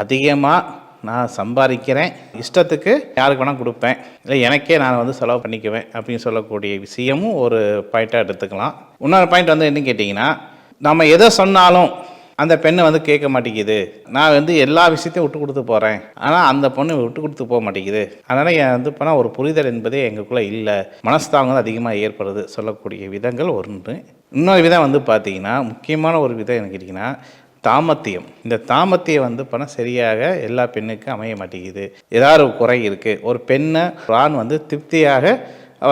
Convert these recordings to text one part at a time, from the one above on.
அதிகமாக நான் சம்பாதிக்கிறேன், இஷ்டத்துக்கு யாருக்கு வேணால் கொடுப்பேன், இல்லை எனக்கே நான் வந்து செலவு பண்ணிக்குவேன் அப்படின்னு சொல்லக்கூடிய விஷயமும் ஒரு பாயிண்ட்டாக எடுத்துக்கலாம். இன்னொரு பாயிண்ட் வந்து என்ன கேட்டிங்கன்னா, நம்ம எதை சொன்னாலும் அந்த பெண்ணை வந்து கேட்க மாட்டேங்குது, நான் வந்து எல்லா விஷயத்தையும் விட்டு கொடுத்து போகிறேன், ஆனால் அந்த பொண்ணு விட்டு கொடுத்து போக மாட்டேங்குது, அதனால் என் வந்து போனால் ஒரு புரிதல் என்பதே எங்களுக்குள்ளே இல்லை, மனஸ்தாபங்கள் அதிகமாக ஏற்படுது சொல்லக்கூடிய விதங்கள் ஒன்று. இன்னொரு விதம் வந்து பார்த்திங்கன்னா, முக்கியமான ஒரு விதம் என்ன கேட்டிங்கன்னா தாமத்தியம். இந்த தாமத்தியம் வந்து பணம் சரியாக எல்லா பெண்ணுக்கும் அமைய மாட்டேங்குது. ஏதாவது ஒரு குறை இருக்குது. ஒரு பெண்ணை ஒரு ஆண் வந்து திருப்தியாக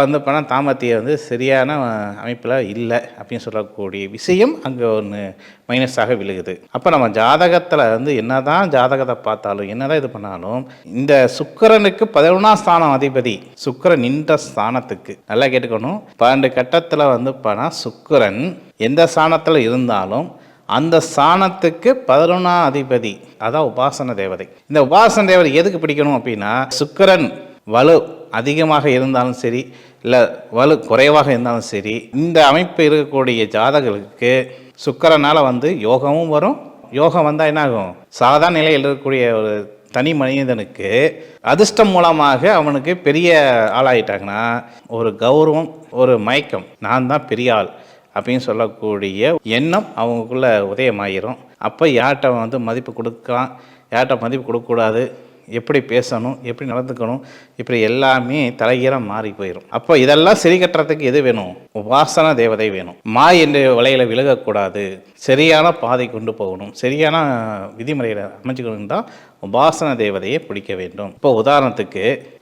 வந்து பணம் தாமத்தியம் வந்து சரியான அமைப்பில் இல்லை அப்படின்னு சொல்லக்கூடிய விஷயம் அங்கே ஒன்று மைனஸாக விழுகுது. அப்போ நம்ம ஜாதகத்தில் வந்து என்ன தான் ஜாதகத்தை பார்த்தாலும் என்ன தான் இது பண்ணாலும் இந்த சுக்கிரனுக்கு 11ஆம் ஸ்தானம் அதிபதி சுக்கிரன் நின்ற ஸ்தானத்துக்கு நல்லா கேட்டுக்கணும். 12 கட்டத்தில் வந்து பணம் சுக்கிரன் எந்த ஸ்தானத்தில் இருந்தாலும் அந்த ஸ்தானத்துக்கு 11ஆம் அதிபதி, அதான் உபாசன தேவதை. இந்த உபாசன தேவதை எதுக்கு பிடிக்கணும் அப்படின்னா, சுக்கிரன் வலு அதிகமாக இருந்தாலும் சரி, இல்லை வலு குறைவாக இருந்தாலும் சரி, இந்த அமைப்பு இருக்கக்கூடிய ஜாதகர்களுக்கு சுக்கிரனால் வந்து யோகமும் வரும். யோகம் வந்தால் என்ன ஆகும், சாதாரண நிலையில் இருக்கக்கூடிய ஒரு தனி மனிதனுக்கு அதிர்ஷ்டம் மூலமாக அவனுக்கு பெரிய ஆளாயிட்டாங்கன்னா ஒரு கௌரவம், ஒரு மயக்கம், நான் தான் பெரிய ஆள் அப்படின்னு சொல்லக்கூடிய எண்ணம் அவங்களுக்குள்ள உதயமாயிரும். அப்போ யார்கிட்ட வந்து மதிப்பு கொடுக்கலாம், யார்கிட்ட மதிப்பு கொடுக்கக்கூடாது, எப்படி பேசணும், எப்படி நடந்துக்கணும், இப்படி எல்லாமே தலைகீழாக மாறி போயிடும். அப்போ இதெல்லாம் சரி கட்டுறதுக்கு எது வேணும், உபாசன தேவதை வேணும். மாய் என்ற வலையில் விலகக்கூடாது, சரியான பாதை கொண்டு போகணும், சரியான விதிமுறைகளை அமைச்சுக்கணும் தான் உபாசன தேவதையை பிடிக்க வேண்டும். இப்போ உதாரணத்துக்கு